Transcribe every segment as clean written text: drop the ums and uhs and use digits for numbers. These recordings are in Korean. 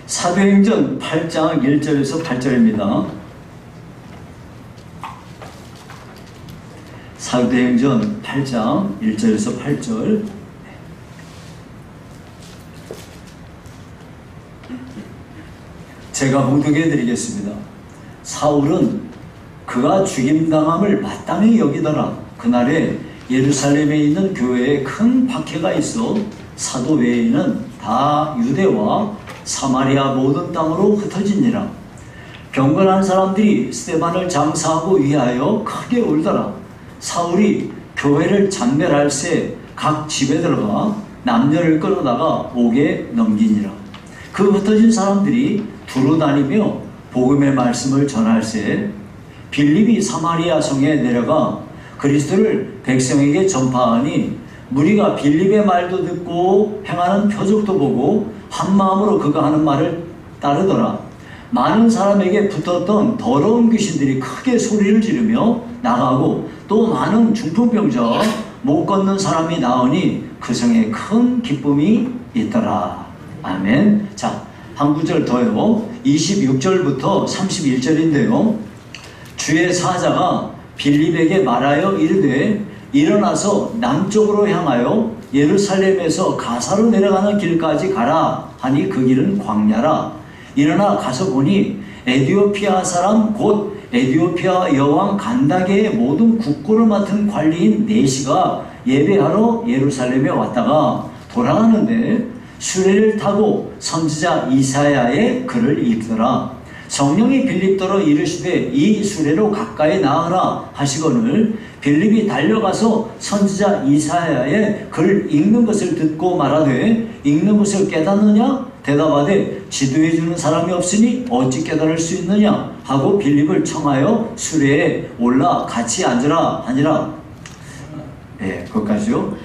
사도행전 8장 1절에서 8절입니다. 사도행전 8장 1절에서 8절. 제가 봉독해 드리겠습니다. 사울은 그가 죽임당함을 마땅히 여기더라. 그날에 예루살렘에 있는 교회에 큰 박해가 있어 사도 외에는 다 유대와 사마리아 모든 땅으로 흩어지니라. 경건한 사람들이 스데반을 장사하고 위하여 크게 울더라. 사울이 교회를 잔멸할새 각 집에 들어가 남녀를 끌어다가 옥에 넘기니라. 그 흩어진 사람들이 두루 다니며 복음의 말씀을 전할새 빌립이 사마리아 성에 내려가 그리스도를 백성에게 전파하니 무리가 빌립의 말도 듣고 행하는 표적도 보고 한 마음으로 그가 하는 말을 따르더라. 많은 사람에게 붙었던 더러운 귀신들이 크게 소리를 지르며 나가고 또 많은 중풍병자 못 걷는 사람이 나오니 그 성에 큰 기쁨이 있더라. 아멘. 자, 한 구절 더요. 26절부터 31절인데요. 주의 사자가 빌립에게 말하여 이르되 일어나서 남쪽으로 향하여 예루살렘에서 가사로 내려가는 길까지 가라 하니 그 길은 광야라. 일어나 가서 보니 에디오피아 사람 곧 에디오피아 여왕 간다게의 모든 국고를 맡은 관리인 네시가 예배하러 예루살렘에 왔다가 돌아가는데 수레를 타고 선지자 이사야의 글을 읽더라. 성령이 빌립더러 이르시되 이 수레로 가까이 나으라 하시거늘 빌립이 달려가서 선지자 이사야의 글 읽는 것을 듣고 말하되 읽는 것을 깨닫느냐? 대답하되 지도해주는 사람이 없으니 어찌 깨달을 수 있느냐? 하고 빌립을 청하여 수레에 올라 같이 앉으라 하니라. 네, 거기까지요.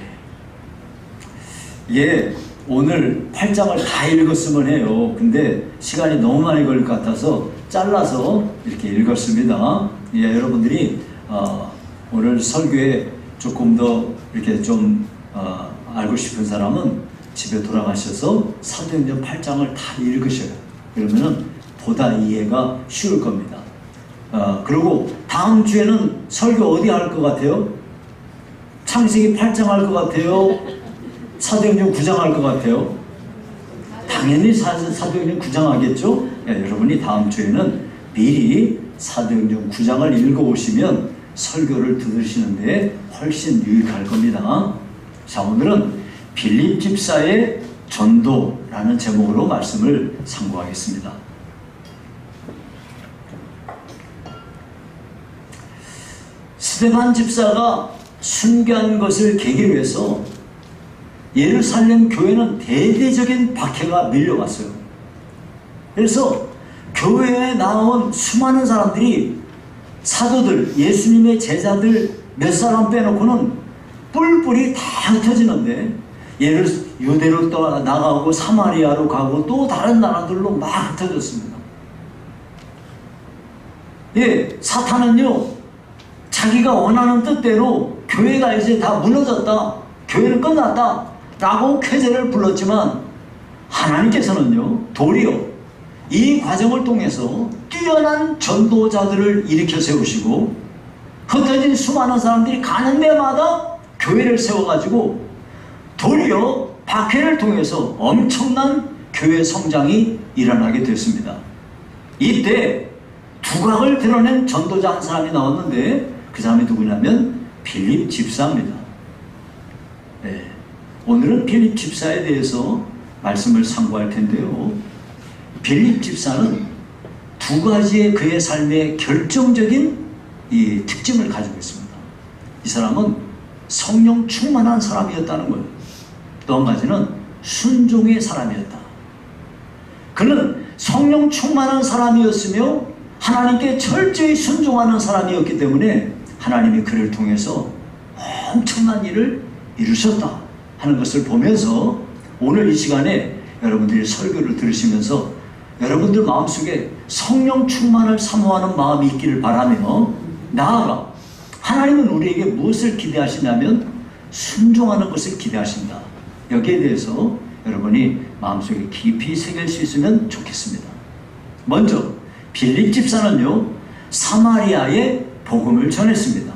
예, 오늘 8장을 다 읽었으면 해요. 근데 시간이 너무 많이 걸릴 것 같아서 잘라서 이렇게 읽었습니다. 예, 여러분들이 오늘 설교에 조금 더 이렇게 좀 알고 싶은 사람은 집에 돌아가셔서 사도행전 8장을 다 읽으셔요. 그러면은 보다 이해가 쉬울 겁니다. 그리고 다음 주에는 설교 어디 할 것 같아요? 창세기 8장 할 것 같아요? 사도행전 9장 할 것 같아요? 당연히 사도행전 9장 하겠죠? 네, 여러분이 다음 주에는 미리 사도행전 9장을 읽어오시면 설교를 들으시는데 훨씬 유익할 겁니다. 자, 오늘은 빌립 집사의 전도라는 제목으로 말씀을 상고하겠습니다. 스데반 집사가 순교한 것을 계기로 해서 예루살렘 교회는 대대적인 박해가 밀려왔어요. 그래서 교회에 나온 수많은 사람들이 사도들, 예수님의 제자들 몇 사람 빼놓고는 뿔뿔이 다 흩어지는데 유대로 또 나가고 사마리아로 가고 또 다른 나라들로 막 흩어졌습니다. 예, 사탄은요 자기가 원하는 뜻대로 교회가 이제 다 무너졌다, 교회는 끝났다 라고 쾌재를 불렀지만 하나님께서는요 도리어 이 과정을 통해서 뛰어난 전도자들을 일으켜 세우시고 흩어진 수많은 사람들이 가는 데마다 교회를 세워가지고 도리어 박해를 통해서 엄청난 교회 성장이 일어나게 됐습니다. 이때 두각을 드러낸 전도자 한 사람이 나왔는데 그 사람이 누구냐면 빌립 집사입니다. 네. 오늘은 빌립 집사에 대해서 말씀을 상고할 텐데요. 빌립 집사는 두 가지의 그의 삶의 결정적인 이 특징을 가지고 있습니다. 이 사람은 성령 충만한 사람이었다는 거예요. 또 한 가지는 순종의 사람이었다. 그는 성령 충만한 사람이었으며 하나님께 철저히 순종하는 사람이었기 때문에 하나님이 그를 통해서 엄청난 일을 이루셨다 하는 것을 보면서 오늘 이 시간에 여러분들이 설교를 들으시면서 여러분들 마음속에 성령 충만을 사모하는 마음이 있기를 바라며 나아가 하나님은 우리에게 무엇을 기대하시냐면 순종하는 것을 기대하신다. 여기에 대해서 여러분이 마음속에 깊이 새길 수 있으면 좋겠습니다. 먼저 빌립 집사는요, 사마리아에 복음을 전했습니다.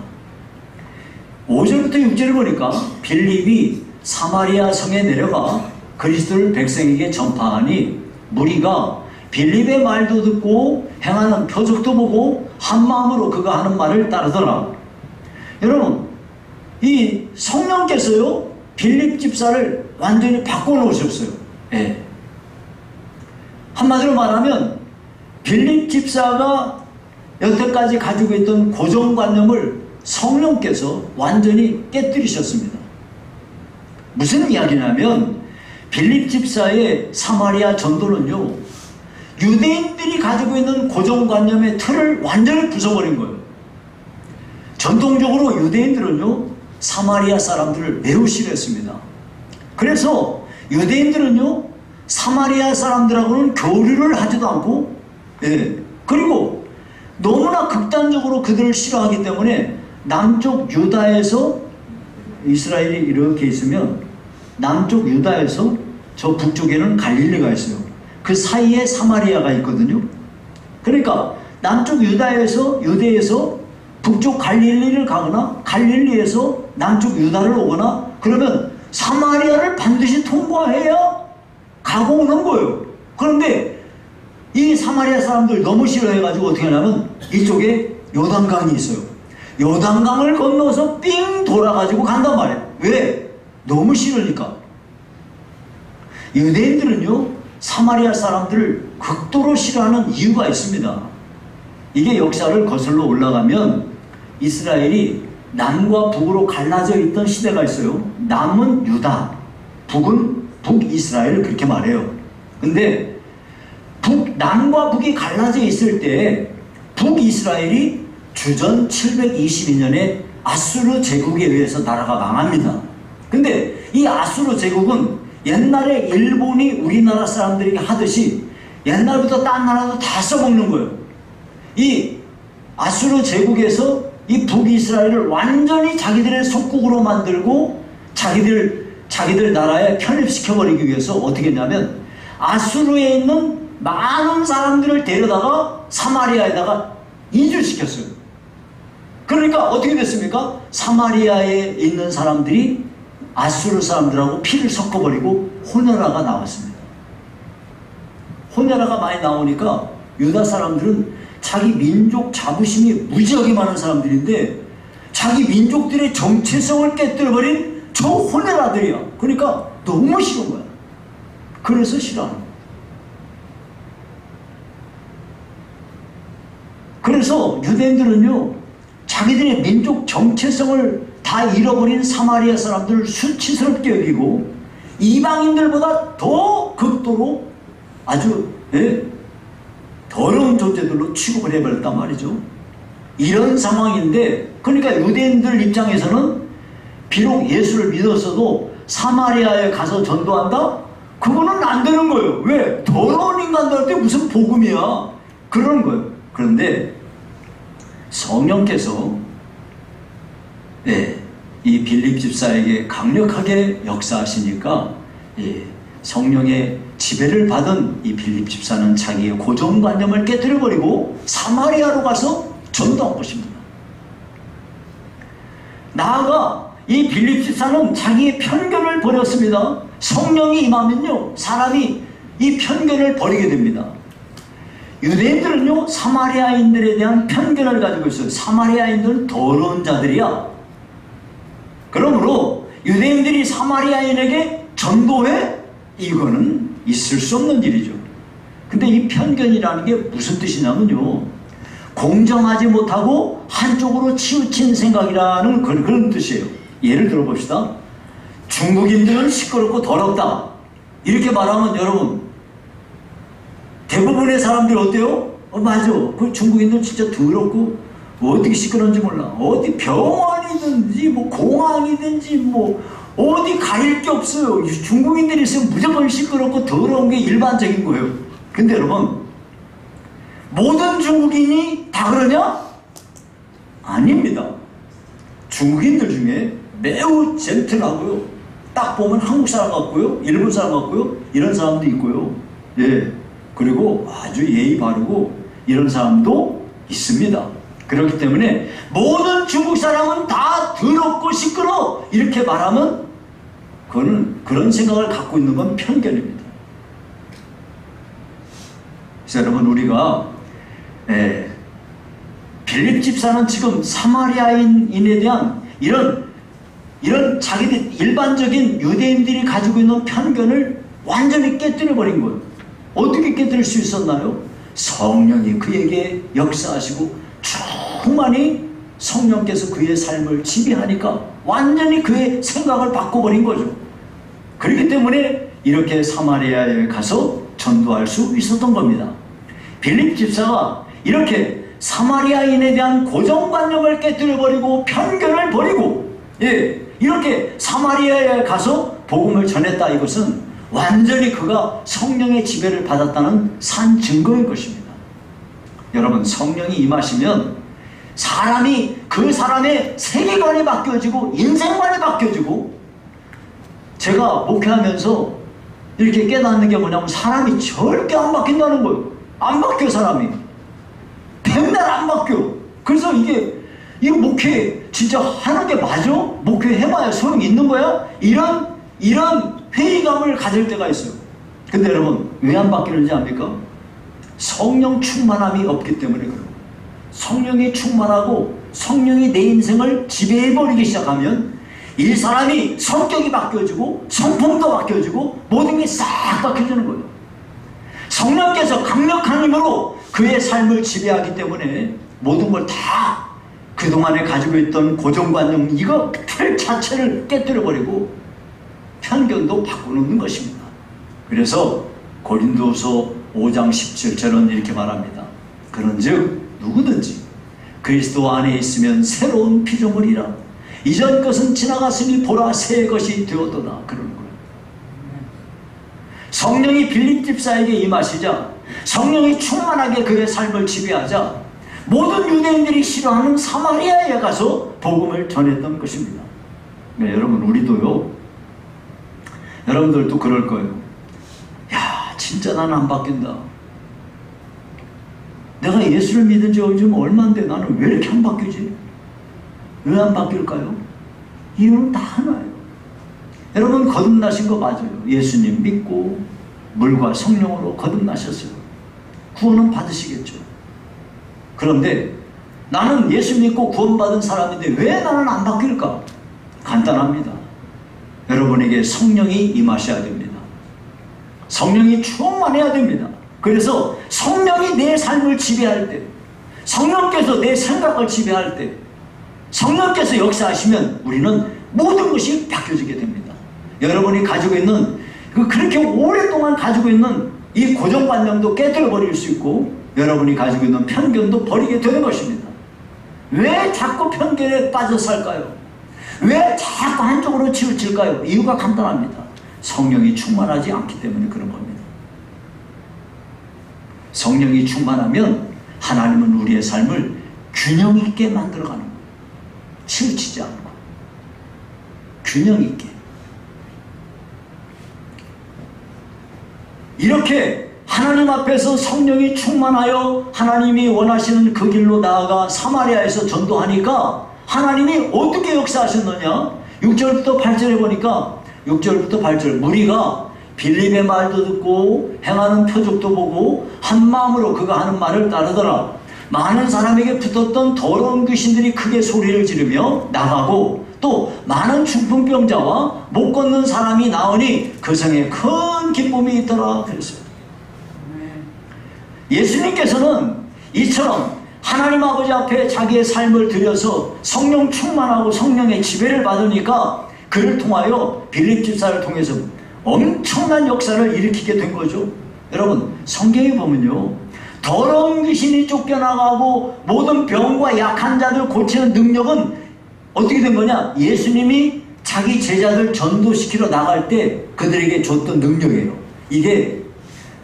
5절부터 6절을 보니까 빌립이 사마리아 성에 내려가 그리스도를 백성에게 전파하니 무리가 빌립의 말도 듣고 행하는 표적도 보고 한 마음으로 그가 하는 말을 따르더라. 여러분, 이 성령께서요, 빌립 집사를 완전히 바꿔놓으셨어요. 예. 한마디로 말하면 빌립 집사가 여태까지 가지고 있던 고정관념을 성령께서 완전히 깨뜨리셨습니다. 무슨 이야기냐면 빌립 집사의 사마리아 전도는요, 유대인들이 가지고 있는 고정관념의 틀을 완전히 부숴버린 거예요. 전통적으로 유대인들은요, 사마리아 사람들을 매우 싫어했습니다. 그래서 유대인들은요, 사마리아 사람들하고는 교류를 하지도 않고, 예, 그리고 너무나 극단적으로 그들을 싫어하기 때문에 남쪽 유다에서, 이스라엘이 이렇게 있으면 남쪽 유다에서 저 북쪽에는 갈릴리가 있어요. 그 사이에 사마리아가 있거든요. 그러니까 남쪽 유다에서, 유대에서 북쪽 갈릴리를 가거나 갈릴리에서 남쪽 유다를 오거나 그러면 사마리아를 반드시 통과해야 가고 오는 거예요. 그런데 이 사마리아 사람들 너무 싫어해가지고 어떻게 하냐면 이쪽에 요단강이 있어요. 요단강을 건너서 삥 돌아가지고 간단 말이에요. 왜? 너무 싫으니까. 유대인들은요, 사마리아 사람들을 극도로 싫어하는 이유가 있습니다. 이게 역사를 거슬러 올라가면 이스라엘이 남과 북으로 갈라져 있던 시대가 있어요. 남은 유다, 북은 북이스라엘, 그렇게 말해요. 근데 남과 북이 갈라져 있을 때 북이스라엘이 주전 722년에 아수르 제국에 의해서 나라가 망합니다. 근데 이 아수르 제국은 옛날에 일본이 우리나라 사람들에게 하듯이 옛날부터 딴 나라도 다 써먹는 거예요. 이 아수르 제국에서 이 북이스라엘을 완전히 자기들의 속국으로 만들고 자기들 나라에 편입시켜버리기 위해서 어떻게 했냐면 아수르에 있는 많은 사람들을 데려다가 사마리아에다가 이주시켰어요. 그러니까 어떻게 됐습니까? 사마리아에 있는 사람들이 아수르 사람들하고 피를 섞어버리고 호녀라가 나왔습니다. 호녀라가 많이 나오니까 유다 사람들은 자기 민족 자부심이 무지하게 많은 사람들인데 자기 민족들의 정체성을 깨뜨려버린 저 호녀라들이야. 그러니까 너무 싫은 거야. 그래서 싫어하는 거야. 그래서 유대인들은요, 자기들의 민족 정체성을 다 잃어버린 사마리아 사람들을 수치스럽게 여기고 이방인들보다 더 극도로 아주 더러운 존재들로 취급을 해버렸단 말이죠. 이런 상황인데, 그러니까 유대인들 입장에서는 비록 예수를 믿었어도 사마리아에 가서 전도한다? 그거는 안 되는 거예요. 왜? 더러운 인간들한테 무슨 복음이야? 그러는 거예요. 그런데 성령께서 이 빌립 집사에게 강력하게 역사하시니까 성령의 지배를 받은 이 빌립 집사는 자기의 고정관념을 깨뜨려버리고 사마리아로 가서 전도한 것입니다. 나아가 이 빌립 집사는 자기의 편견을 버렸습니다. 성령이 임하면요, 사람이 이 편견을 버리게 됩니다. 유대인들은요, 사마리아인들에 대한 편견을 가지고 있어요. 사마리아인들은 더러운 자들이야. 그러므로 유대인들이 사마리아인에게 전도해? 이거는 있을 수 없는 일이죠. 근데 이 편견이라는 게 무슨 뜻이냐면요, 공정하지 못하고 한쪽으로 치우친 생각이라는 그런 뜻이에요. 예를 들어봅시다. 중국인들은 시끄럽고 더럽다. 이렇게 말하면 여러분, 대부분의 사람들이 어때요? 맞아. 그 중국인들 진짜 더럽고 어떻게 시끄러운지 몰라. 어디 병원이든지 뭐 공항이든지 뭐 어디 가릴 게 없어요. 중국인들이 있으면 무조건 시끄럽고 더러운 게 일반적인 거예요. 근데 여러분, 모든 중국인이 다 그러냐? 아닙니다. 중국인들 중에 매우 젠틀하고요, 딱 보면 한국 사람 같고요, 일본 사람 같고요, 이런 사람도 있고요. 예. 그리고 아주 예의 바르고 이런 사람도 있습니다. 그렇기 때문에 모든 중국 사람은 다 더럽고 시끄러 이렇게 말하면 그거는 그런 생각을 갖고 있는 건 편견입니다. 그래서 여러분 우리가 빌립 집사는 지금 사마리아인에 대한 이런 자기들 일반적인 유대인들이 가지고 있는 편견을 완전히 깨뜨려버린 거예요. 어떻게 깨뜨릴 수 있었나요? 성령이 그에게 역사하시고 충만히 성령께서 그의 삶을 지배하니까 완전히 그의 생각을 바꿔버린 거죠. 그렇기 때문에 이렇게 사마리아에 가서 전도할 수 있었던 겁니다. 빌립 집사가 이렇게 사마리아인에 대한 고정관념을 깨뜨려버리고 편견을 버리고 이렇게 사마리아에 가서 복음을 전했다. 이것은 완전히 그가 성령의 지배를 받았다는 산 증거인 것입니다. 여러분 성령이 임하시면 그 사람의 세계관이 바뀌어지고 인생관이 바뀌어지고, 제가 목회하면서 이렇게 깨닫는 게 뭐냐면 사람이 절대 안 바뀐다는 거예요. 안 바뀌어. 사람이 백날 안 바뀌어. 그래서 이 목회 진짜 하는 게 맞아? 목회 해봐야 소용이 있는 거야? 이런 회의감을 가질 때가 있어요. 근데 여러분 왜 안 바뀌는지 압니까? 성령 충만함이 없기 때문에 그래요. 성령이 충만하고 성령이 내 인생을 지배해버리기 시작하면 이 사람이 성격이 바뀌어지고 성품도 바뀌어지고 모든 게 싹 바뀌어지는 거예요. 성령께서 강력한 힘으로 그의 삶을 지배하기 때문에 모든 걸 다 그동안에 가지고 있던 고정관념 이거 틀 자체를 깨뜨려버리고 편견도 바꾸는 것입니다. 그래서 고린도서 5장 17절은 이렇게 말합니다. 그런즉 누구든지 그리스도 안에 있으면 새로운 피조물이라 이전 것은 지나갔으니 보라 새 것이 되었도다. 그러는 거예요. 성령이 빌립 집사에게 임하시자 성령이 충만하게 그의 삶을 지배하자 모든 유대인들이 싫어하는 사마리아에 가서 복음을 전했던 것입니다. 네, 여러분 우리도요. 여러분들도 그럴 거예요. 야 진짜 나는 안 바뀐다. 내가 예수를 믿은 지 요즘 얼마인데 나는 왜 이렇게 안 바뀌지? 왜 안 바뀔까요? 이유는 다 하나예요. 여러분 거듭나신 거 맞아요. 예수님 믿고 물과 성령으로 거듭나셨어요. 구원은 받으시겠죠. 그런데 나는 예수 믿고 구원받은 사람인데 왜 나는 안 바뀔까? 간단합니다. 여러분에게 성령이 임하셔야 됩니다. 성령이 충만해야 됩니다. 그래서 성령이 내 삶을 지배할 때, 성령께서 내 생각을 지배할 때, 성령께서 역사하시면 우리는 모든 것이 바뀌어지게 됩니다. 여러분이 가지고 있는 그렇게 오랫동안 가지고 있는 이 고정관념도 깨뜨려버릴 수 있고 여러분이 가지고 있는 편견도 버리게 되는 것입니다. 왜 자꾸 편견에 빠져 살까요? 왜 자꾸 한쪽으로 치우칠까요? 이유가 간단합니다. 성령이 충만하지 않기 때문에 그런 겁니다. 성령이 충만하면 하나님은 우리의 삶을 균형 있게 만들어가는 거예요. 치우치지 않고 균형 있게. 이렇게 하나님 앞에서 성령이 충만하여 하나님이 원하시는 그 길로 나아가 사마리아에서 전도하니까 하나님이 어떻게 역사하셨느냐? 6절부터 8절에 보니까 6절부터 8절 무리가 빌립의 말도 듣고 행하는 표적도 보고 한 마음으로 그가 하는 말을 따르더라. 많은 사람에게 붙었던 더러운 귀신들이 크게 소리를 지르며 나가고 또 많은 중풍병자와 못 걷는 사람이 나오니 그 성에 큰 기쁨이 있더라 그랬어요. 예수님께서는 이처럼 하나님 아버지 앞에 자기의 삶을 들여서 성령 충만하고 성령의 지배를 받으니까 그를 통하여 빌립 집사를 통해서 엄청난 역사를 일으키게 된 거죠. 여러분 성경에 보면요, 더러운 귀신이 쫓겨나가고 모든 병과 약한 자들 고치는 능력은 어떻게 된 거냐? 예수님이 자기 제자들 전도시키러 나갈 때 그들에게 줬던 능력이에요. 이게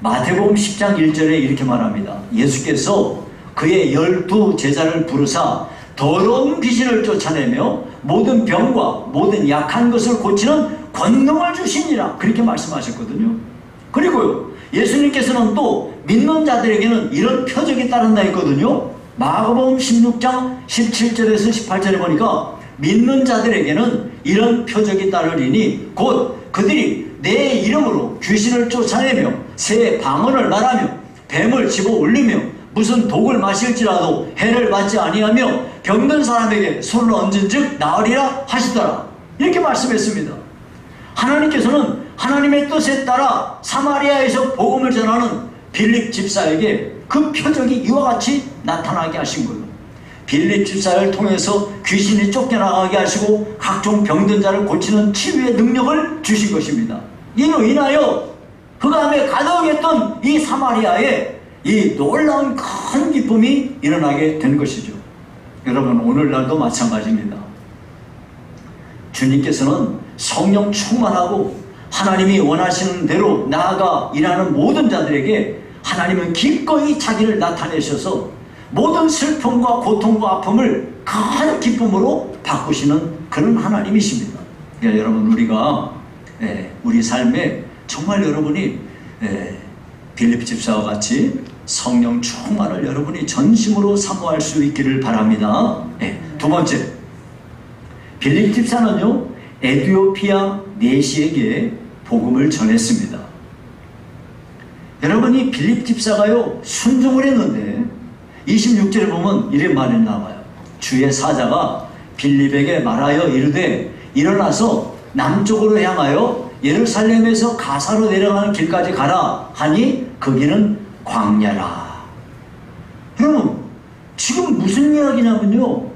마태복음 10장 1절에 이렇게 말합니다. 예수께서 그의 12 제자를 부르사 더러운 귀신을 쫓아내며 모든 병과 모든 약한 것을 고치는 권능을 주시니라 그렇게 말씀하셨거든요. 그리고요 예수님께서는 또 믿는 자들에게는 이런 표적이 따른다 했거든요. 마가복음 16장 17절에서 18절에 보니까 믿는 자들에게는 이런 표적이 따르리니 곧 그들이 내 이름으로 귀신을 쫓아내며 새 방언을 말하며 뱀을 집어 올리며 무슨 독을 마실지라도 해를 받지 아니하며 병든 사람에게 손을 얹은즉 나으리라 하시더라 이렇게 말씀했습니다. 하나님께서는 하나님의 뜻에 따라 사마리아에서 복음을 전하는 빌립 집사에게 그 표적이 이와 같이 나타나게 하신 거예요. 빌립 집사를 통해서 귀신이 쫓겨나가게 하시고 각종 병든 자를 고치는 치유의 능력을 주신 것입니다. 이로 인하여 흑암에 가득했던 이 사마리아에 이 놀라운 큰 기쁨이 일어나게 된 것이죠. 여러분 오늘날도 마찬가지입니다. 주님께서는 성령 충만하고 하나님이 원하시는 대로 나아가 일하는 모든 자들에게 하나님은 기꺼이 자기를 나타내셔서 모든 슬픔과 고통과 아픔을 큰 기쁨으로 바꾸시는 그런 하나님이십니다. 그러니까 여러분 우리가 우리 삶에 정말 여러분이 빌립 집사와 같이 성령 충만을 여러분이 전심으로 사모할 수 있기를 바랍니다. 두 번째, 빌립 집사는요 에티오피아 내시에게 복음을 전했습니다. 여러분이 빌립 집사가요 순종을 했는데 26절에 보면 이런 말이 나와요. 주의 사자가 빌립에게 말하여 이르되 일어나서 남쪽으로 향하여 예루살렘에서 가사로 내려가는 길까지 가라 하니 그 길은 광야라. 여러분 지금 무슨 이야기냐면요,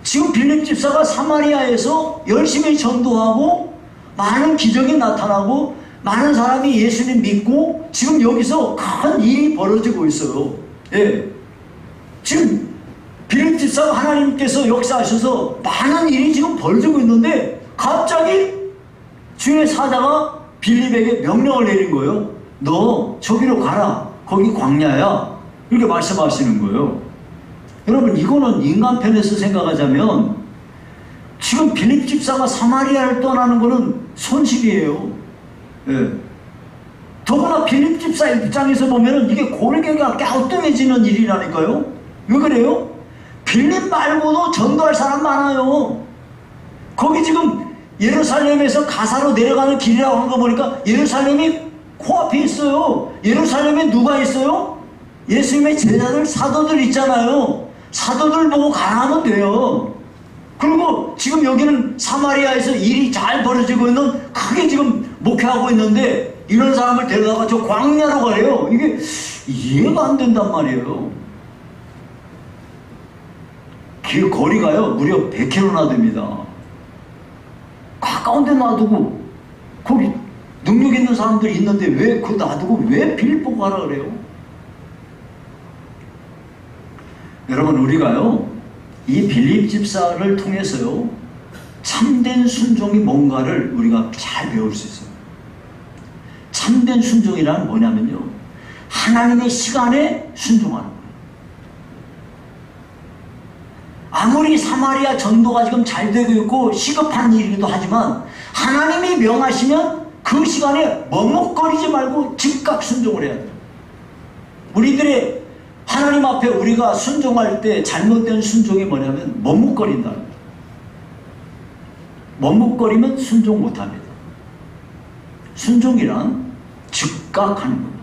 지금 빌립 집사가 사마리아에서 열심히 전도하고 많은 기적이 나타나고 많은 사람이 예수님 믿고 지금 여기서 큰 일이 벌어지고 있어요. 지금 빌립 집사가 하나님께서 역사하셔서 많은 일이 지금 벌어지고 있는데 갑자기 주의 사자가 빌립에게 명령을 내린 거예요. 너 저기로 가라. 거기 광야야. 이렇게 말씀하시는 거예요. 여러분 이거는 인간편에서 생각하자면 지금 빌립 집사가 사마리아를 떠나는 거는 손실이에요. 더구나 빌립 집사 입장에서 보면 이게 고르게가 갸우뚱해지는 일이라니까요. 왜 그래요? 빌립 말고도 전도할 사람 많아요. 거기 지금 예루살렘에서 가사로 내려가는 길이라고 한 거 보니까 예루살렘이 코앞에 있어요. 예루살렘에 누가 있어요? 예수님의 제자들 사도들 있잖아요. 사도들 보고 가라 하면 돼요. 그리고 지금 여기는 사마리아에서 일이 잘 벌어지고 있는, 크게 지금 목회하고 있는데 이런 사람을 데려다가 저 광야로 가래요. 이게 이해가 안 된단 말이에요. 길 거리가요 무려 100km나 됩니다. 가까운 데 놔두고 거기 능력 있는 사람들이 있는데 왜 그 놔두고 왜 빌립 보고 가라 그래요? 여러분 우리가요 이 빌립 집사를 통해서요 참된 순종이 뭔가를 우리가 잘 배울 수 있어요. 참된 순종이란 뭐냐면요, 하나님의 시간에 순종하는 거예요. 아무리 사마리아 전도가 지금 잘 되고 있고 시급한 일이기도 하지만 하나님이 명하시면 그 시간에 머뭇거리지 말고 즉각 순종을 해야 돼요. 우리들의 하나님 앞에 우리가 순종할 때 잘못된 순종이 뭐냐면 머뭇거린다는 거예요. 머뭇거리면 순종 못합니다. 순종이란 즉각 하는 겁니다.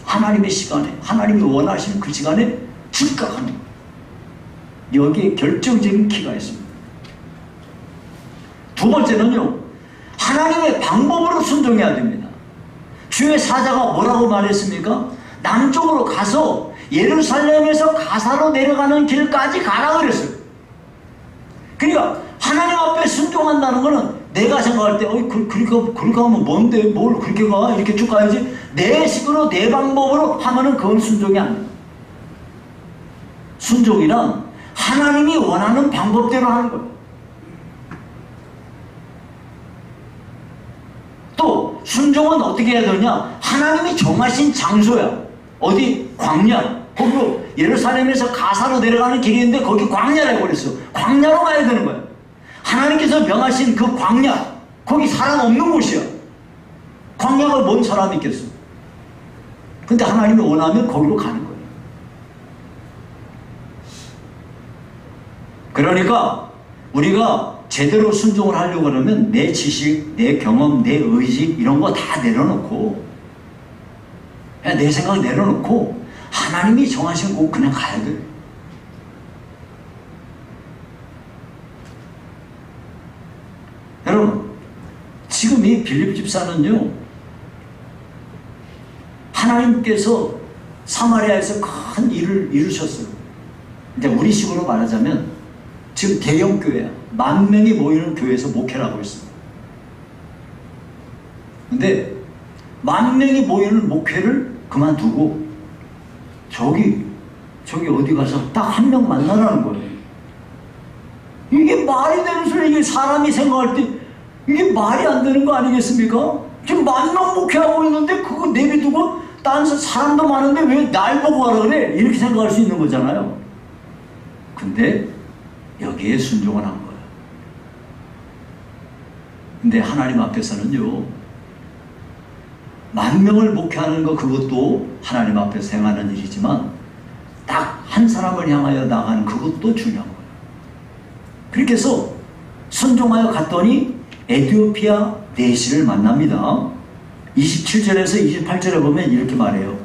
하나님의 시간에, 하나님이 원하시는 그 시간에 즉각 하는 겁니다. 여기에 결정적인 키가 있습니다. 두 번째는요, 하나님의 방법으로 순종해야 됩니다. 주의 사자가 뭐라고 말했습니까? 남쪽으로 가서 예루살렘에서 가사로 내려가는 길까지 가라 그랬어요. 그러니까 하나님 앞에 순종한다는 거는 내가 생각할 때 그렇게 가면 뭔데 뭘 그렇게 가? 이렇게 쭉 가야지. 내 식으로 내 방법으로 하면은 그건 순종이 아니에요. 순종이란 하나님이 원하는 방법대로 하는 거예요. 또 순종은 어떻게 해야 되냐? 하나님이 정하신 장소야. 어디? 광야. 거기로 예루살렘에서 가사로 내려가는 길이 있는데 거기 광야라고 그랬어. 광야로 가야 되는 거야. 하나님께서 명하신 그 광야, 거기 사람 없는 곳이야. 광야가 뭔 사람이 있겠어? 근데 하나님이 원하면 거기로 가는 거예요. 그러니까 우리가 제대로 순종을 하려고 그러면 내 지식, 내 경험, 내 의식 이런 거 다 내려놓고 그냥 내 생각 내려놓고 하나님이 정하신 곳 그냥 가야 돼. 여러분, 지금 이 빌립 집사는요, 하나님께서 사마리아에서 큰 일을 이루셨어요. 이제 우리식으로 말하자면 지금 대형교회야. 10,000명이 모이는 교회에서 목회를 하고 있어요. 근데 10,000명이 모이는 목회를 그만두고 저기 어디 가서 딱 한 명 만나라는 거예요. 이게 말이 되는 소리, 이게 사람이 생각할 때 이게 말이 안 되는 거 아니겠습니까? 지금 10,000명 목회하고 있는데 그거 내비두고 딴 사람도 많은데 왜 날 보고 가라 그래? 이렇게 생각할 수 있는 거잖아요. 근데 여기에 순종을 한 거예요. 근데 하나님 앞에서는요, 10,000명을 목회하는 거 그것도 하나님 앞에서 행하는 일이지만 딱 한 사람을 향하여 나가는 그것도 중요한 거예요. 그렇게 해서 순종하여 갔더니 에티오피아 내시를 만납니다. 27절에서 28절에 보면 이렇게 말해요.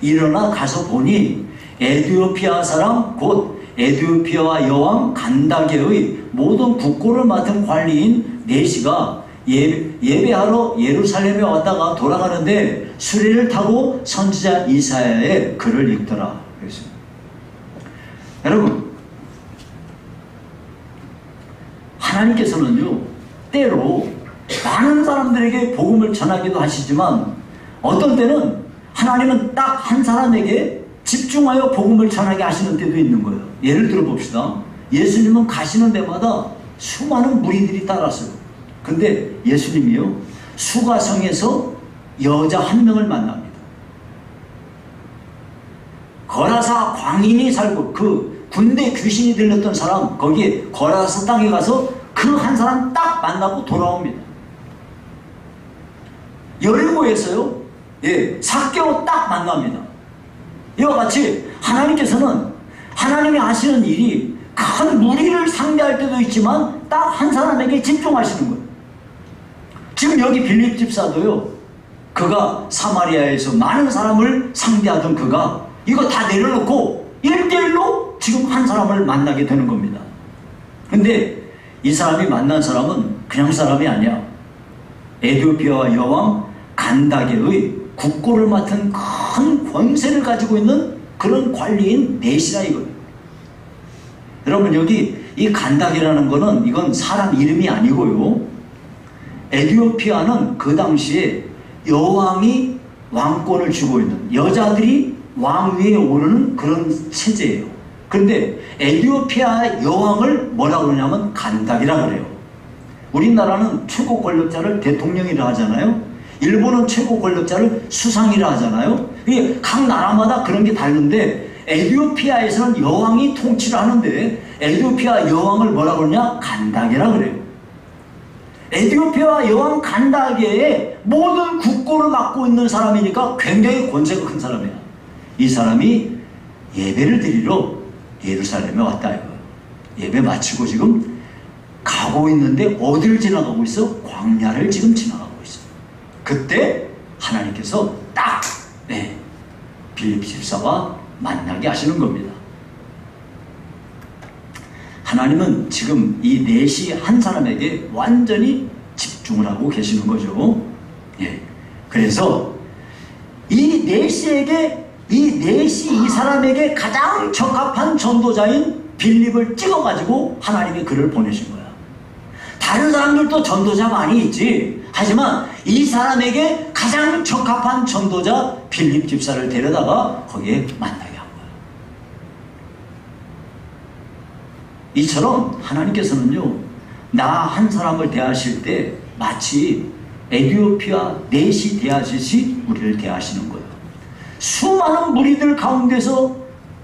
일어나 가서 보니 에티오피아 사람 곧 에티오피아와 여왕 간다게의 모든 국고를 맡은 관리인 내시가 예배하러 예루살렘에 왔다가 돌아가는데 수레를 타고 선지자 이사야의 글을 읽더라. 그랬습니다. 여러분, 하나님께서는요, 때로 많은 사람들에게 복음을 전하기도 하시지만 어떤 때는 하나님은 딱 한 사람에게 집중하여 복음을 전하게 하시는 때도 있는 거예요. 예를 들어 봅시다. 예수님은 가시는 데마다 수많은 무리들이 따랐어요. 근데 예수님이요, 수가성에서 여자 한 명을 만납니다. 거라사 광인이 살고 그 군대 귀신이 들렸던 사람, 거기에 거라사 땅에 가서 그 한 사람 딱 만나고 돌아옵니다. 여리고에서요, 삭개오 딱 만납니다. 이와 같이 하나님께서는 하나님이 하시는 일이 큰 무리를 상대할 때도 있지만 딱 한 사람에게 집중하시는 거예요. 지금 여기 빌립 집사도요, 그가 사마리아에서 많은 사람을 상대하던 그가 이거 다 내려놓고 1대1로 지금 한 사람을 만나게 되는 겁니다. 근데 이 사람이 만난 사람은 그냥 사람이 아니야. 에티오피아와 여왕 간다게의 국고를 맡은 큰 권세를 가지고 있는 그런 관리인 내시라 이거예요. 여러분, 여기 이 간다게라는 거는 이건 사람 이름이 아니고요, 에티오피아는 그 당시에 여왕이 왕권을 쥐고 있는, 여자들이 왕위에 오르는 그런 체제예요. 그런데 에티오피아 여왕을 뭐라고 그러냐면 간다기라 그래요. 우리나라는 최고 권력자를 대통령이라 하잖아요. 일본은 최고 권력자를 수상이라 하잖아요. 이게 각 나라마다 그런 게 다른데 에티오피아에서는 여왕이 통치를 하는데 에티오피아 여왕을 뭐라고 그러냐? 간다게라 그래요. 에티오피아 여왕 간다게의 모든 국고를 맡고 있는 사람이니까 굉장히 권세가 큰 사람이야. 이 사람이 예배를 드리러 예루살렘에 왔다 이거예요. 예배 마치고 지금 가고 있는데 어디를 지나가고 있어? 광야를 지금 지나가고 있어. 그때 하나님께서 딱 빌립 집사와 만나게 하시는 겁니다. 하나님은 지금 이 넷이 한 사람에게 완전히 집중을 하고 계시는 거죠. 그래서 이 넷이에게, 이 넷이 이 사람에게 가장 적합한 전도자인 빌립을 찍어가지고 하나님이 그를 보내신 거야. 다른 사람들도 전도자 많이 있지. 하지만 이 사람에게 가장 적합한 전도자 빌립 집사를 데려다가 거기에 만나게 한 거야. 이처럼 하나님께서는요, 나 한 사람을 대하실 때 마치 에티오피아 넷이 대하듯이 우리를 대하시는 거예요. 수많은 무리들 가운데서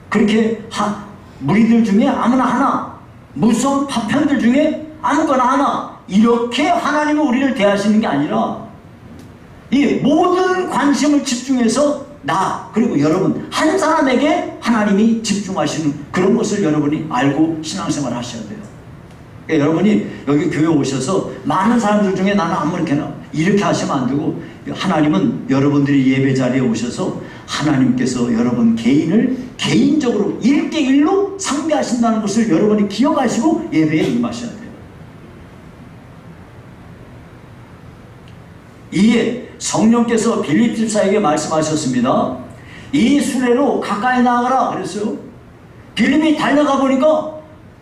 그렇게 무리들 중에 아무나 하나, 무성 파편들 중에 아무거나 하나 이렇게 하나님은 우리를 대하시는 게 아니라 이 모든 관심을 집중해서 나 그리고 여러분 한 사람에게 하나님이 집중하시는 그런 것을 여러분이 알고 신앙생활을 하셔야 돼요. 그러니까 여러분이 여기 교회 오셔서 많은 사람들 중에 나는 아무렇게나 이렇게 하시면 안 되고 하나님은 여러분들이 예배 자리에 오셔서 하나님께서 여러분 개인을 개인적으로 1대1로 상대하신다는 것을 여러분이 기억하시고 예배에 임하셔야 돼요. 이에 성령께서 빌립 집사에게 말씀하셨습니다. 이 수레로 가까이 나가라 그랬어요. 빌립이 달려가 보니까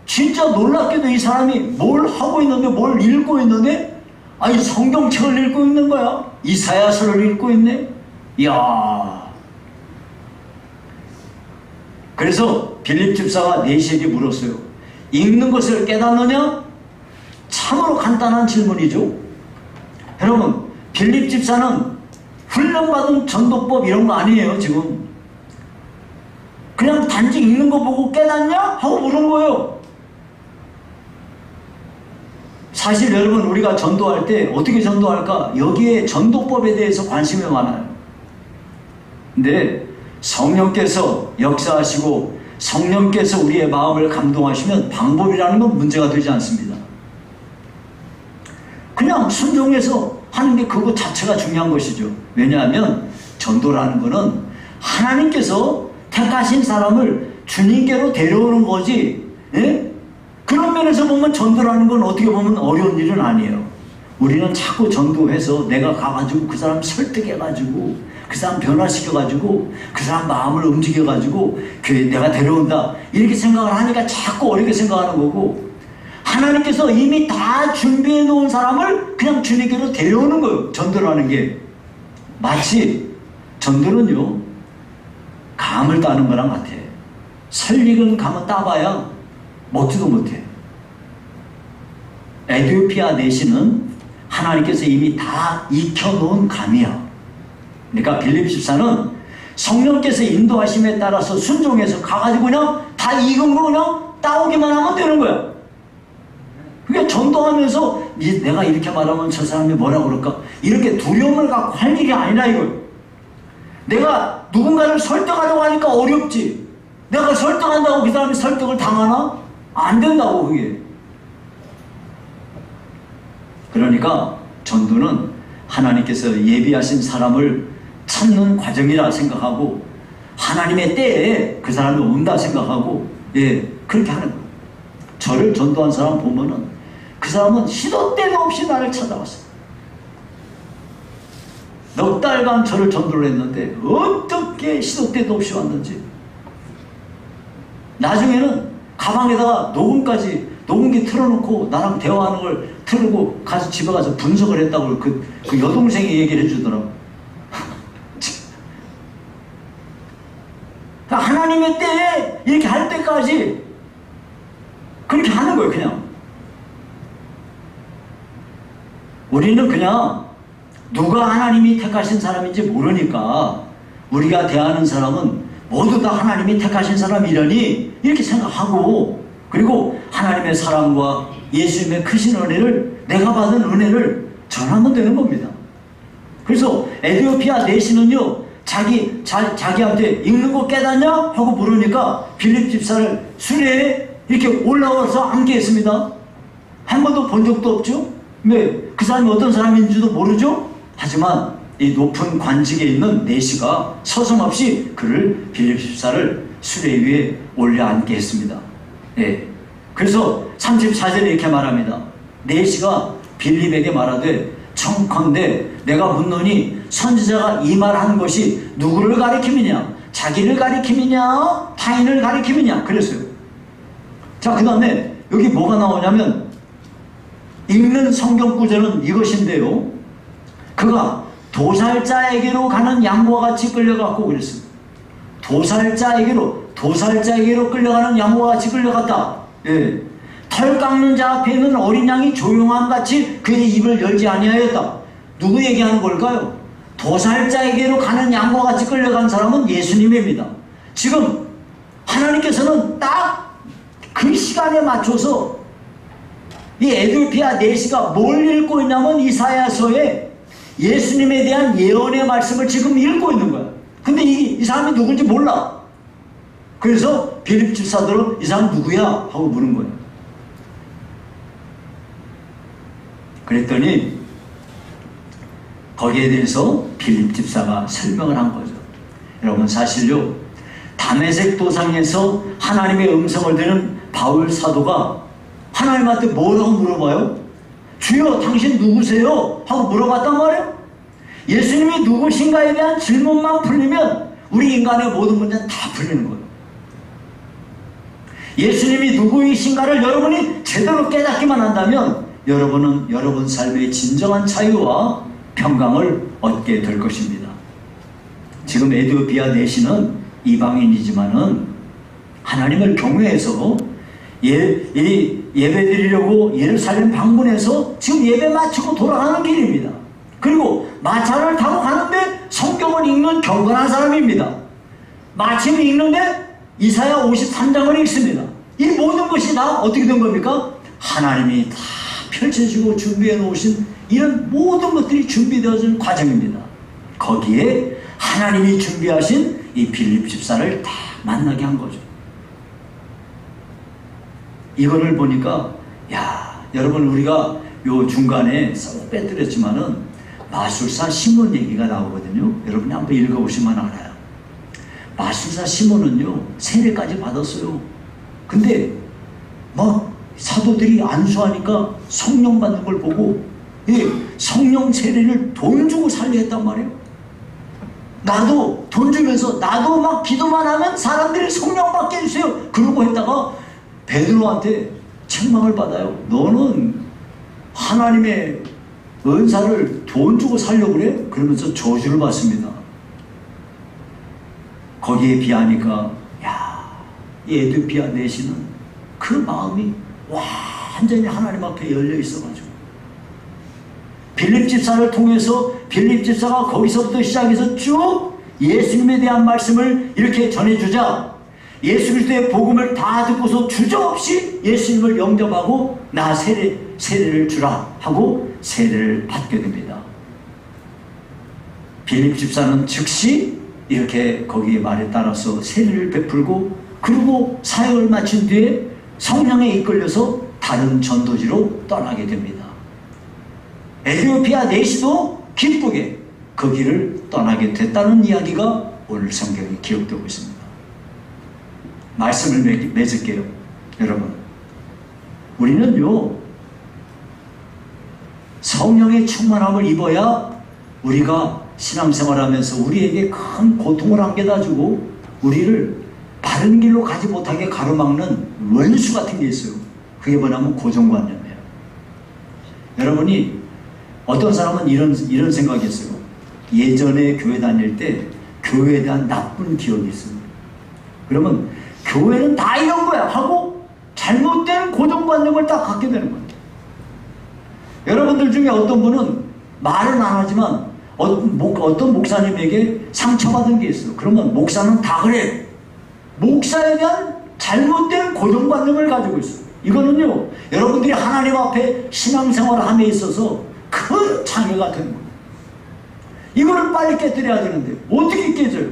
진짜 놀랍게도 이 사람이 뭘 하고 있는데 뭘 읽고 있는데 아니 성경책을 읽고 있는 거야. 이사야서를 읽고 있네. 이야. 그래서 빌립 집사가 내시에게 물었어요. 읽는 것을 깨닫느냐? 참으로 간단한 질문이죠. 여러분 빌립 집사는 훈련받은 전도법 이런 거 아니에요. 지금 그냥 단지 읽는 거 보고 깨닫냐? 하고 물은 거예요. 사실 여러분 우리가 전도할 때 어떻게 전도할까? 여기에 전도법에 대해서 관심이 많아요. 근데 성령께서 역사하시고 성령께서 우리의 마음을 감동하시면 방법이라는 건 문제가 되지 않습니다. 그냥 순종해서 하는 게 그거 자체가 중요한 것이죠. 왜냐하면 전도라는 거는 하나님께서 택하신 사람을 주님께로 데려오는 거지. 예? 그런 면에서 보면 전도라는 건 어떻게 보면 어려운 일은 아니에요. 우리는 자꾸 전도해서 내가 가가지고 그 사람 설득해가지고 그 사람 변화시켜가지고 그 사람 마음을 움직여가지고 내가 데려온다 이렇게 생각을 하니까 자꾸 어렵게 생각하는 거고, 하나님께서 이미 다 준비해 놓은 사람을 그냥 주님께로 데려오는 거예요. 전도라는 게 마치 전도는요 감을 따는 거랑 같아. 설익은 감은 따봐야 먹지도 못해. 에티오피아 내시는 하나님께서 이미 다 익혀놓은 감이야. 그러니까 빌립 집사는 성령께서 인도하심에 따라서 순종해서 가가지고 그냥 다 익은 거 그냥 따오기만 하면 되는 거야. 그게 전도하면서 내가 이렇게 말하면 저 사람이 뭐라 그럴까 이렇게 두려움을 갖고 할 일이 아니라 이거예요. 내가 누군가를 설득하려고 하니까 어렵지. 내가 설득한다고 그 사람이 설득을 당하나? 안 된다고 그게. 그러니까 전도는 하나님께서 예비하신 사람을 찾는 과정이라 생각하고 하나님의 때에 그 사람이 온다 생각하고 그렇게 하는 거예요. 저를 전도한 사람 보면은 그 사람은 시도 때도 없이 나를 찾아왔어요. 넉 달간 저를 전도를 했는데 어떻게 시도 때도 없이 왔는지. 나중에는 가방에다가 녹음기 틀어놓고 나랑 대화하는 걸 틀고 가서 집에 가서 분석을 했다고 그 여동생이 얘기를 해주더라고. 하나님의 때에 이렇게 할 때까지 그렇게 하는 거예요. 그냥 우리는 그냥 누가 하나님이 택하신 사람인지 모르니까 우리가 대하는 사람은 모두 다 하나님이 택하신 사람이려니 이렇게 생각하고, 그리고 하나님의 사랑과 예수님의 크신 은혜를, 내가 받은 은혜를 전하면 되는 겁니다. 그래서 에티오피아 내시는요 자기한테 읽는 거 깨닫냐? 하고 물으니까 빌립 집사를 수레에 이렇게 올라와서 함께 했습니다. 한 번도 본 적도 없죠? 그 사람이 어떤 사람인지도 모르죠? 하지만 이 높은 관직에 있는 내시가 서슴없이 그를 빌립 집사를 수레 위에 올려 앉게 했습니다. 그래서 34절에 이렇게 말합니다. 내시가 빌립에게 말하되 청컨대 내가 묻노니 선지자가 이 말하는 것이 누구를 가리킴이냐? 자기를 가리킴이냐? 타인을 가리킴이냐? 그랬어요. 자, 그 다음에 여기 뭐가 나오냐면 읽는 성경 구절은 이것인데요. 그가 도살자에게로 가는 양과 같이 끌려갔고 그랬어요. 도살자에게로 끌려가는 양과 같이 끌려갔다. 털 깎는 자 앞에 있는 어린 양이 조용함같이 그의 입을 열지 아니하였다. 누구 얘기하는 걸까요? 도살자에게로 가는 양과 같이 끌려간 사람은 예수님입니다. 지금 하나님께서는 딱 그 시간에 맞춰서 이 에디오피아 내시가 뭘 읽고 있냐면 이사야서에 예수님에 대한 예언의 말씀을 지금 읽고 있는 거야. 근데 이 사람이 누군지 몰라. 그래서 빌립 집사들은 이 사람 누구야? 하고 물은 거예요. 그랬더니 거기에 대해서 빌립 집사가 설명을 한 거죠. 여러분, 사실요, 다메섹 도상에서 하나님의 음성을 들은 바울 사도가 하나님한테 뭐라고 물어봐요? 주여, 당신 누구세요? 하고 물어봤단 말이에요. 예수님이 누구신가에 대한 질문만 풀리면 우리 인간의 모든 문제는 다 풀리는 거예요. 예수님이 누구이신가를 여러분이 제대로 깨닫기만 한다면 여러분은 여러분 삶의 진정한 자유와 평강을 얻게 될 것입니다. 지금 에디오피아 내시는 이방인이지만은 하나님을 경외해서 예배드리려고 예루살렘 방문해서 지금 예배 마치고 돌아가는 길입니다. 그리고 마차를 타고 가는데 성경을 읽는 경건한 사람입니다. 마침 읽는데 이사야 53장을 읽습니다. 이 모든 것이 다 어떻게 된 겁니까? 하나님이 다 펼쳐지고 준비해 놓으신 이런 모든 것들이 준비되어진 과정입니다. 거기에 하나님이 준비하신 이 빌립 집사를 다 만나게 한 거죠. 이거를 보니까 여러분, 우리가 요 중간에 쏙 빼뜨렸지만은 마술사 시몬 얘기가 나오거든요. 여러분이 한번 읽어보시면 알아요. 마술사 시몬은요, 세례까지 받았어요. 근데 막 사도들이 안수하니까 성령 받는 걸 보고 성령 세례를 돈 주고 살려 했단 말이에요. 나도 돈 주면서 나도 막 기도만 하면 사람들이 성령 받게 해주세요. 그러고 했다가 베드로한테 책망을 받아요. 너는 하나님의 은사를 돈 주고 살려고 그래? 그러면서 저주를 받습니다. 거기에 비하니까 이 에디오피아 내시는 그 마음이 완전히 하나님 앞에 열려 있어가지고 빌립 집사를 통해서 빌립 집사가 거기서부터 시작해서 쭉 예수님에 대한 말씀을 이렇게 전해주자 예수 그리스도의 복음을 다 듣고서 주저없이 예수님을 영접하고 나 세례를 주라 하고 세례를 받게 됩니다. 빌립 집사는 즉시 이렇게 거기에 말에 따라서 세례를 베풀고 그리고 사역을 마친 뒤에 성령에 이끌려서 다른 전도지로 떠나게 됩니다. 에디오피아 내시도 기쁘게 그 길을 떠나게 됐다는 이야기가 오늘 성경에 기록되고 있습니다. 말씀을 맺을게요. 여러분, 우리는요, 성령의 충만함을 입어야 우리가 신앙생활하면서 우리에게 큰 고통을 안겨다 주고 우리를 바른 길로 가지 못하게 가로막는 원수 같은 게 있어요. 그게 뭐냐면 고정관념이에요. 여러분이 어떤 사람은 이런 생각이 있어요. 예전에 교회 다닐 때 교회에 대한 나쁜 기억이 있어요. 그러면 교회는 다 이런 거야 하고 잘못된 고정관념을 딱 갖게 되는 거예요. 여러분들 중에 어떤 분은 말은 안 하지만 어떤 목사님에게 상처받은 게 있어요. 그러면 목사는 다 그래. 목사에 대한 잘못된 고정관념을 가지고 있어요. 이거는요, 여러분들이 하나님 앞에 신앙생활을 함에 있어서 큰 장애가 되는 거예요. 이거를 빨리 깨뜨려야 되는데 어떻게 깨져요?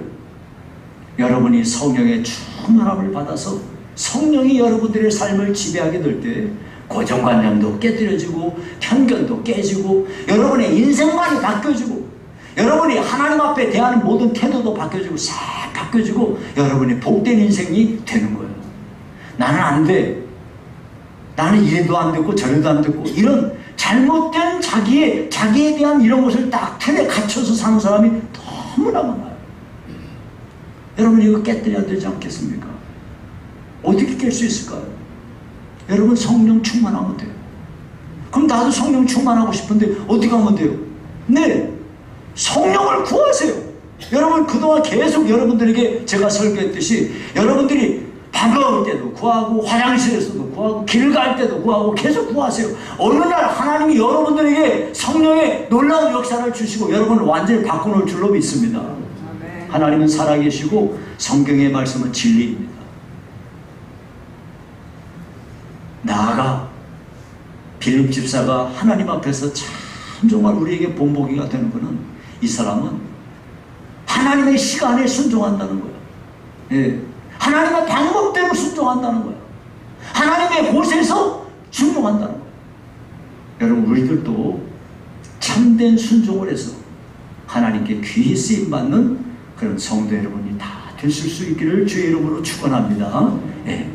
여러분이 성령의 충만함을 받아서 성령이 여러분들의 삶을 지배하게 될 때 고정관념도 깨뜨려지고 편견도 깨지고 여러분의 인생관이 바뀌어지고 여러분이 하나님 앞에 대하는 모든 태도도 바뀌어지고 싹 바뀌어지고 여러분이 복된 인생이 되는 거예요. 나는 안 돼. 나는 이래도 안 됐고 저래도 안 됐고 이런 잘못된 자기에 대한 이런 것을 딱 틀에 갇혀서 사는 사람이 너무나 많아요. 여러분 이거 깨뜨려야 되지 않겠습니까? 어떻게 깰 수 있을까요? 여러분 성령 충만하면 돼요. 그럼 나도 성령 충만하고 싶은데 어떻게 하면 돼요? 네, 성령을 구하세요. 여러분 그동안 계속 여러분들에게 제가 설교했듯이 여러분들이 반가울 때도 구하고 화장실에서도 구하고 길 갈 때도 구하고 계속 구하세요. 어느 날 하나님이 여러분들에게 성령의 놀라운 역사를 주시고 여러분을 완전히 바꿔놓을 줄로 믿습니다. 하나님은 살아계시고 성경의 말씀은 진리입니다. 빌립 집사가 하나님 앞에서 참 정말 우리에게 본보기가 되는 것은 이 사람은 하나님의 시간에 순종한다는 거예요. 예. 하나님의 방법대로 순종한다는 거예요. 하나님의 곳에서 순종한다는 거예요. 여러분, 우리들도 참된 순종을 해서 하나님께 귀히 쓰임받는 그런 성도 여러분이 다 되실 수 있기를 주의 이름으로 축원합니다. 예.